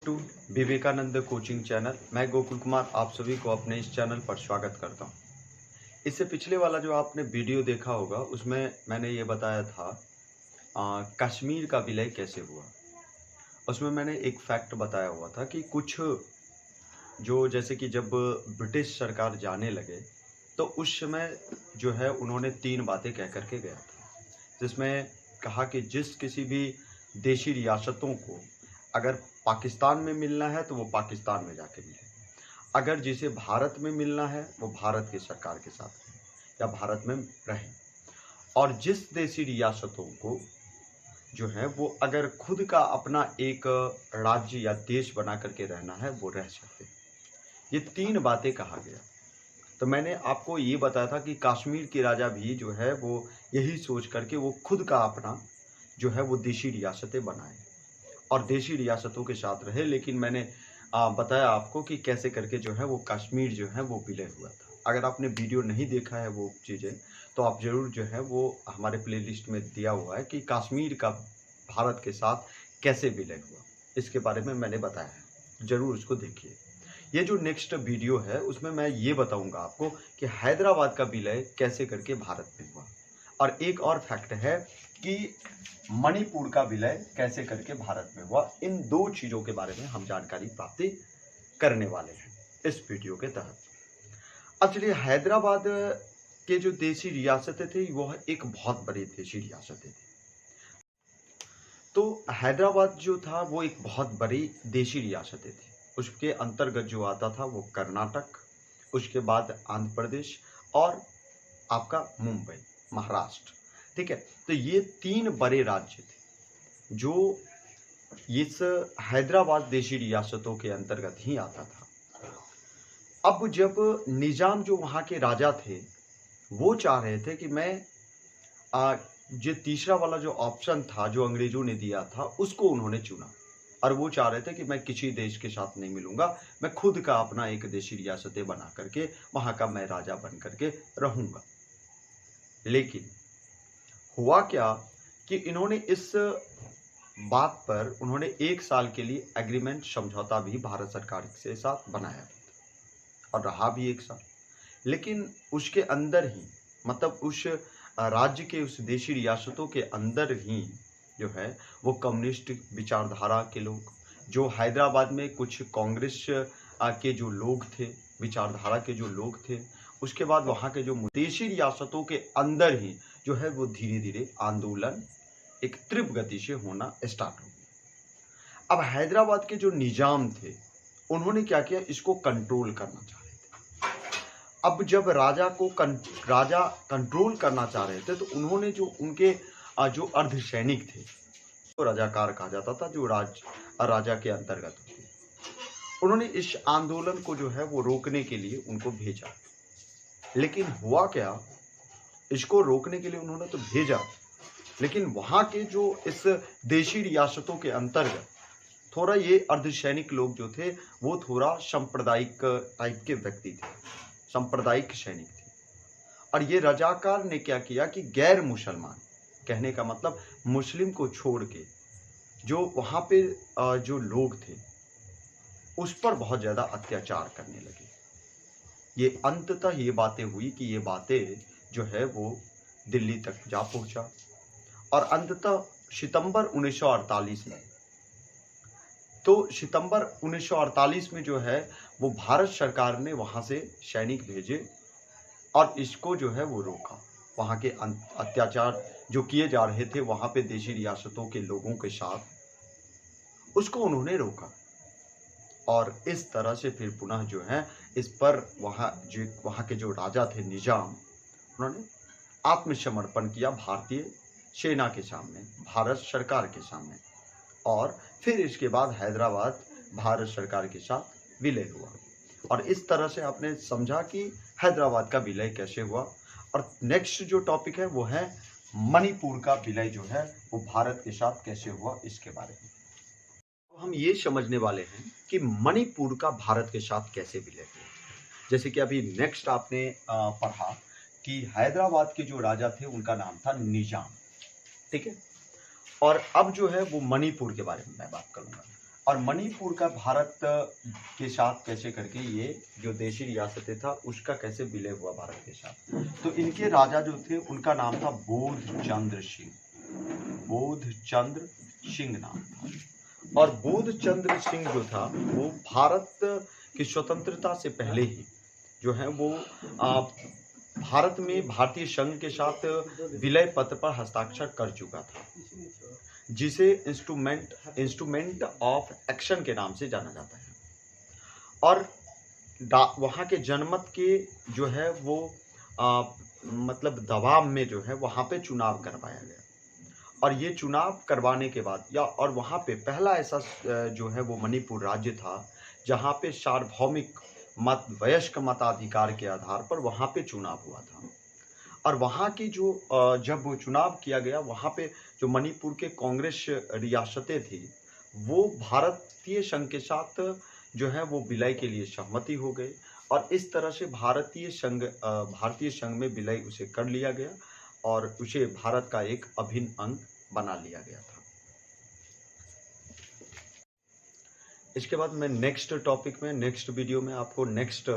To Vivekananda coaching channel. मैं गोकुल कुमार आप सभी को अपने इस चैनल पर स्वागत करता हूं। इससे पिछले वाला जो आपने वीडियो देखा होगा उसमें मैंने ये बताया था कश्मीर का विलय कैसे हुआ। उसमें मैंने एक फैक्ट बताया हुआ था कि कुछ जो जैसे कि जब ब्रिटिश सरकार जाने लगे तो उस समय जो है उन्होंने 3 बातें कह करके गया था, जिसमें कहा कि जिस किसी भी देशी रियासतों को अगर पाकिस्तान में मिलना है तो वो पाकिस्तान में जाके मिले, अगर जिसे भारत में मिलना है वो भारत की सरकार के साथ रहे या भारत में रहे, और जिस देशी रियासतों को जो है वो अगर खुद का अपना एक राज्य या देश बना करके रहना है वो रह सकते हैं। ये 3 बातें कहा गया। तो मैंने आपको ये बताया था कि कश्मीर के राजा भी जो है वो यही सोच करके वो खुद का अपना जो है वो देशी रियासतें बनाए और देशी रियासतों के साथ रहे। लेकिन मैंने बताया आपको कि कैसे करके जो है वो कश्मीर जो है वो विलय हुआ था। अगर आपने वीडियो नहीं देखा है वो चीज़ें तो आप ज़रूर जो है वो हमारे प्लेलिस्ट में दिया हुआ है कि कश्मीर का भारत के साथ कैसे विलय हुआ, इसके बारे में मैंने बताया है, ज़रूर उसको देखिए। ये जो नेक्स्ट वीडियो है उसमें मैं ये बताऊंगा आपको कि हैदराबाद का विलय कैसे करके भारत में हुआ, और एक और फैक्ट है कि मणिपुर का विलय कैसे करके भारत में हुआ। इन 2 चीज़ों के बारे में हम जानकारी प्राप्ति करने वाले हैं इस वीडियो के तहत। अब चलिए, हैदराबाद के जो देशी रियासतें थी वह एक बहुत बड़ी देशी रियासतें थी। तो हैदराबाद जो था वो एक बहुत बड़ी देशी रियासतें थी। उसके अंतर्गत जो आता था वो कर्नाटक, उसके बाद आंध्र प्रदेश और आपका मुंबई महाराष्ट्र। ठीक है, तो ये 3 बड़े राज्य थे जो इस हैदराबाद देशी रियासतों के अंतर्गत ही आता था। अब जब निजाम जो वहाँ के राजा थे वो चाह रहे थे कि मैं जो तीसरा वाला जो ऑप्शन था जो अंग्रेजों ने दिया था उसको उन्होंने चुना, और वो चाह रहे थे कि मैं किसी देश के साथ नहीं मिलूंगा, मैं खुद का अपना एक देशी रियासतें बना करके वहाँ का मैं राजा बन करके रहूंगा। लेकिन हुआ क्या कि इन्होंने इस बात पर उन्होंने 1 साल के लिए एग्रीमेंट समझौता भी भारत सरकार के साथ बनाया और रहा भी 1 साल। लेकिन उसके अंदर ही मतलब उस राज्य के उस देशी रियासतों के अंदर ही जो है वो कम्युनिस्ट विचारधारा के लोग, जो हैदराबाद में कुछ कांग्रेस के जो लोग थे, विचारधारा के जो लोग थे, उसके बाद वहाँ के जो देशी रियासतों के अंदर ही जो है वो धीरे धीरे आंदोलन एक तीव्र गति से होना स्टार्ट हो गया। अब हैदराबाद के जो निजाम थे उन्होंने क्या किया, इसको कंट्रोल करना चाह रहे थे। अब जब राजा कंट्रोल करना चाह रहे थे तो उन्होंने जो उनके जो अर्धसैनिक थे तो रजाकार कहा जाता था, जो राजा के अंतर्गत होते, उन्होंने इस आंदोलन को जो है वो रोकने के लिए उनको भेजा। लेकिन हुआ क्या, इसको रोकने के लिए उन्होंने तो भेजा, लेकिन वहाँ के जो इस देशी रियासतों के अंतर्गत थोड़ा ये अर्धसैनिक लोग जो थे वो थोड़ा सांप्रदायिक टाइप के व्यक्ति थे, सांप्रदायिक सैनिक थे। और ये रजाकार ने क्या किया कि गैर मुसलमान, कहने का मतलब मुस्लिम को छोड़ के जो वहाँ पे जो लोग थे उस पर बहुत ज़्यादा अत्याचार करने लगे। ये अंततः ये बातें हुई कि ये बातें जो है वो दिल्ली तक जा पहुँचा, और अंततः सितंबर 1948 में, तो सितंबर 1948 में जो है वो भारत सरकार ने वहाँ से सैनिक भेजे और इसको जो है वो रोका। वहाँ के अत्याचार जो किए जा रहे थे वहाँ पे देशी रियासतों के लोगों के साथ, उसको उन्होंने रोका। और इस तरह से फिर पुनः जो है इस पर वहाँ के जो राजा थे निजाम, उन्होंने आत्मसमर्पण किया भारतीय सेना के सामने, भारत सरकार के सामने, और फिर इसके बाद हैदराबाद भारत सरकार के साथ विलय हुआ। और इस तरह से आपने समझा कि हैदराबाद का विलय कैसे हुआ। और नेक्स्ट जो टॉपिक है वो है मणिपुर का विलय जो है वो भारत के साथ कैसे हुआ, इसके बारे में हम ये समझने वाले हैं कि मणिपुर का भारत के साथ कैसे विलय हुआ। जैसे कि अभी नेक्स्ट आपने पढ़ा कि हैदराबाद के जो राजा थे उनका नाम था निजाम, ठीक है। और अब जो है वो मणिपुर के बारे में मैं बात करूंगा। और मणिपुर का भारत के साथ कैसे करके ये जो देशी रियासतें था उसका कैसे विलय हुआ भारत के साथ। तो इनके राजा जो थे उनका नाम था बोधचंद्र सिंह। बोधचंद्र सिंह नाम था। और बोधचंद्र सिंह जो था वो भारत की स्वतंत्रता से पहले ही जो है वो भारत में भारतीय संघ के साथ विलय पत्र पर हस्ताक्षर कर चुका था, जिसे इंस्ट्रूमेंट ऑफ एक्शन के नाम से जाना जाता है। और वहाँ के जनमत के जो है वो मतलब दबाव में जो है वहाँ पे चुनाव करवाया गया। और ये चुनाव करवाने के बाद और वहाँ पे पहला ऐसा जो है वो मणिपुर राज्य था जहाँ पे सार्वभौमिक वयस्क मताधिकार के आधार पर वहाँ पे चुनाव हुआ था। और वहाँ की जो जब वो चुनाव किया गया वहाँ पे जो मणिपुर के कांग्रेस रियासतें थी वो भारतीय संघ के साथ जो है वो विलय के लिए सहमति हो गई। और इस तरह से भारतीय संघ में विलय उसे कर लिया गया और उसे भारत का एक अभिन्न अंग बना लिया गया था। इसके बाद मैं नेक्स्ट वीडियो में आपको नेक्स्ट